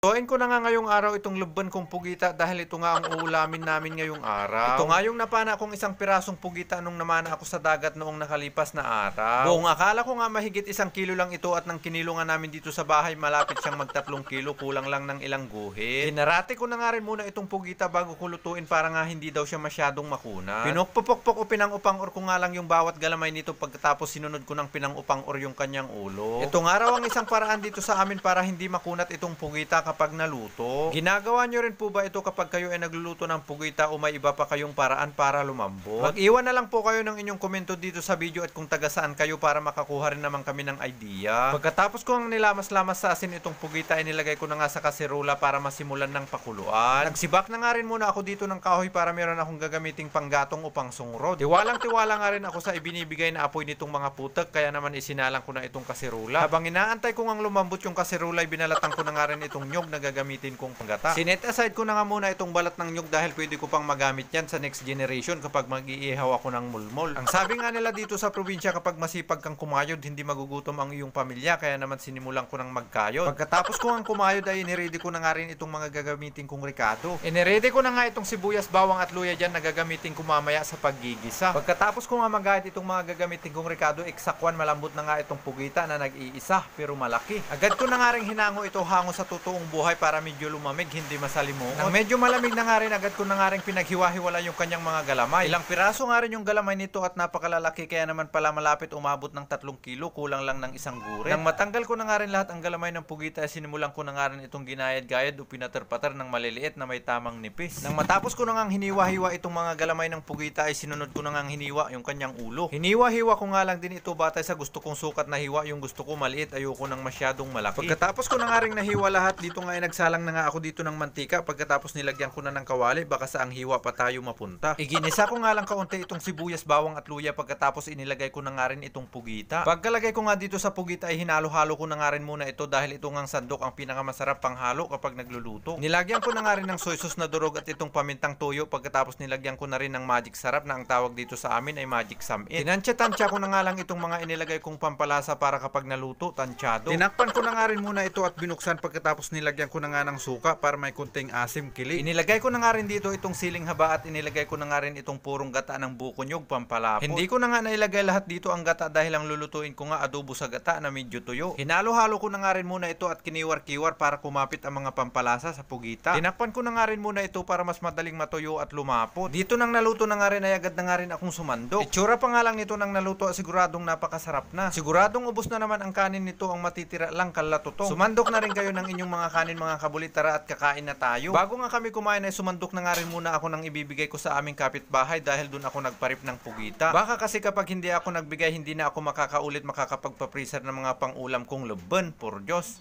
Lutuin ko na nga ngayong araw itong lubban kong pugita dahil ito nga ang uulamin namin ngayong araw. Ito nga yung napana kong isang pirasong pugita nung namana ako sa dagat noong nakalipas na araw. Buong akala ko nga mahigit 1 kilo lang ito at nang kinilo nga namin dito sa bahay malapit siyang mag 3 kilo, kulang lang ng ilang guhit. Hinarati ko na nga rin muna itong pugita bago ko lutuin para nga hindi daw siya masyadong makunat. Pinukpupokpok o pinangupang-or ko nga lang yung bawat galamay nito pagkatapos sinunod ko ng pinangupang-or yung kanyang ulo. Ito nga raw ang isang paraan dito sa amin para hindi makunat itong pugita kapag naluto. Ginagawa nyo rin po ba ito kapag kayo ay nagluluto ng pugita o may iba pa kayong paraan para lumambot? Mag-iwan na lang po kayo ng inyong komento dito sa video at kung taga saan kayo para makakuha rin naman kami ng idea. Pagkatapos ko ang nilamas-lamas sa asin itong pugita ay nilagay ko na nga sa kaserola para masimulan ng pakuluan. Nagsibak na nga rin muna ako dito ng kahoy para meron akong gagamiting panggatong o pangsungro. Tiwalang-tiwala nga rin ako sa ibinibigay na apoy nitong mga putek kaya naman isinalang ko na itong kaserola. Habang inaantay ko ngang lumambot yung kaserola ay binalatan ko na nga rin itong nyog na gagamitin kong panggata. Sinet aside ko na nga muna itong balat ng nyog dahil pwede ko pang magamit yan sa next generation kapag mag-iihaw ako ng mulmol. Ang sabi nga nila dito sa probinsya kapag masipag kang kumayod hindi magugutom ang iyong pamilya kaya naman sinimulan ko ng magkayod. Pagkatapos ko ang kumayod ay iniredy ko na nga rin itong mga gagamitin kong ricado. Iniredy ko na nga itong sibuyas, bawang at luya dyan na gagamitin ko mamaya sa paggigisa. Pagkatapos ko nga magahit itong mga gagamitin kong ricado, eksakwan malambot na nga itong pugita na nag-iisa pero malaki. Agad ko na nga rin hinango ito hango sa totoong buhay para medyo lumamig, hindi masalimuot. Nang medyo malamig na nga rin, agad ko na nga rin pinaghiwa-hiwala yung kanyang mga galamay. Ilang piraso nga rin yung galamay nito at napakalalaki kaya naman pala malapit umabot ng 3 kilo, kulang lang ng isang gurit. Nang matanggal ko na nga rin lahat ang galamay ng pugita, sinimulan ko na nga rin itong ginayad-gayad o pinater-pater ng maliliit na may tamang nipis. Nang matapos ko na nga hiniwa-hiwa itong mga galamay ng pugita ay sinunod ko na nga hiniwa yung kanyang ulo. Hiniwa-hiwa ko nga lang din ito batay sa gusto kong sukat na hiwa, yung gusto ko maliit, ayoko nang masyadong malaki. Pagkatapos ko na nga rin nahiwa lahat, dito nga ay nagsalang na nga ako dito ng mantika pagkatapos nilagyan ko na ng kawali baka sa ang hiwa pa tayo mapunta. Iginisa ko nga lang kaunti itong sibuyas, bawang at luya pagkatapos inilagay ko na nga rin itong pugita. Pagkalagay ko nga dito sa pugita ay hinalo-halo ko na nga rin muna ito dahil ito ngang sandok ang pinakamasarap panghalo kapag nagluluto. Nilagyan ko na nga rin ng soy sauce na durog at itong pamintang toyo pagkatapos nilagyan ko na rin ng magic sarap na ang tawag dito sa amin ay magic samin. Tinansya-tansya ko na nga lang itong mga inilagay kong pampalasa para kapag naluto, tansyado. Tinakpan ko na nga rin muna ito at binuksan pagkatapos nilagyan ko na nga ng suka para may kunting asim kili. Inilagay ko na nga rin dito itong siling haba at inilagay ko na nga rin itong purong gata ng buko nyog pampalapot. Hindi ko na nga nailagay lahat dito ang gata dahil ang lulutuin ko nga adobo sa gata na medyo tuyo. Hinalo-halo ko na nga rin muna ito at kiniwar-kiwar para kumapit ang mga pampalasa sa pugita. Tinakpan ko na nga rin muna ito para mas madaling matuyo at lumapot. Dito nang naluto na nga rin ay agad na nga rin akong sumandok. Itsura pa nga lang nito nang naluto at siguradong napakasarap na. Siguradong ubos na naman ang kanin nito, ang matitira lang kalatutong. Sumandok na rin kayo ng inyong mga kanin mga kabulit, tara at kakain na tayo. Bago nga kami kumain ay sumandok na nga rin muna ako ng ibibigay ko sa aming kapitbahay dahil doon ako nagparip ng pugita. Baka kasi kapag hindi ako nagbigay hindi na ako makakaulit makakapagpa-freezer ng mga pang-ulam kong lubban. Por Diyos.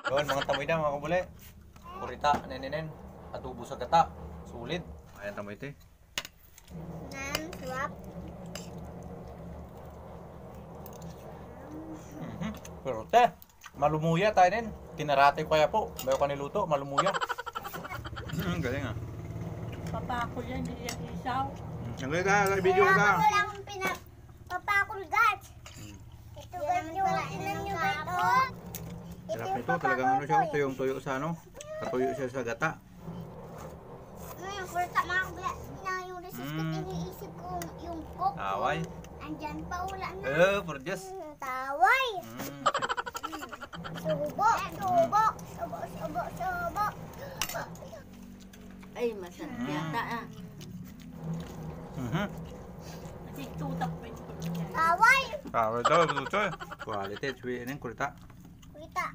Doon mga tamoy na mga kabuli. Kurita, nenenen, adobo sa gata. Sulit. Ayan tamoy ito eh. Sarap. Pero te, malumuya tayo din. Kinarate ko kaya po. Bayo ka niluto, malumuya. Galing ah. Papako yan, hindi yan isaw. Ang galing ka, video ka. Kaya wala akong pinapapakul guys. Ito guys yung inan nyo guys. Sarap nito, talagang ano siya, tuyong-tuyo sa ano. Katuyo siya sa gata. Kurta mga kabila na yung resus ko iniisip ko yung cook. Taway. Andyan pa wala na. Por Diyos. Taway. Subo, subo, subo, subo, subo. Ay, masarap yata ah. Kasi tutak pa ito. Taway. Taway daw, ito. Quality, sweet ng kurita. Kurta.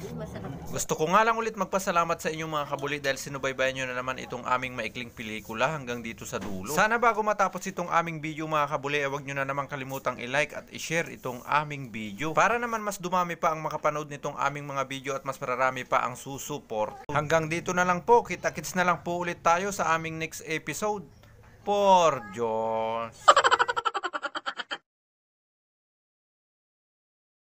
Ay, masarap. Gusto ko nga lang ulit magpasalamat sa inyong mga kabuli dahil sinubaybayan nyo na naman itong aming maikling pelikula hanggang dito sa dulo. Sana bago matapos itong aming video mga kabuli, huwag nyo na naman kalimutang i-like at i-share itong aming video para naman mas dumami pa ang makapanood nitong aming mga video at mas mararami pa ang susuport. Hanggang dito na lang po, kita-kits na lang po ulit tayo sa aming next episode. Por Diyos.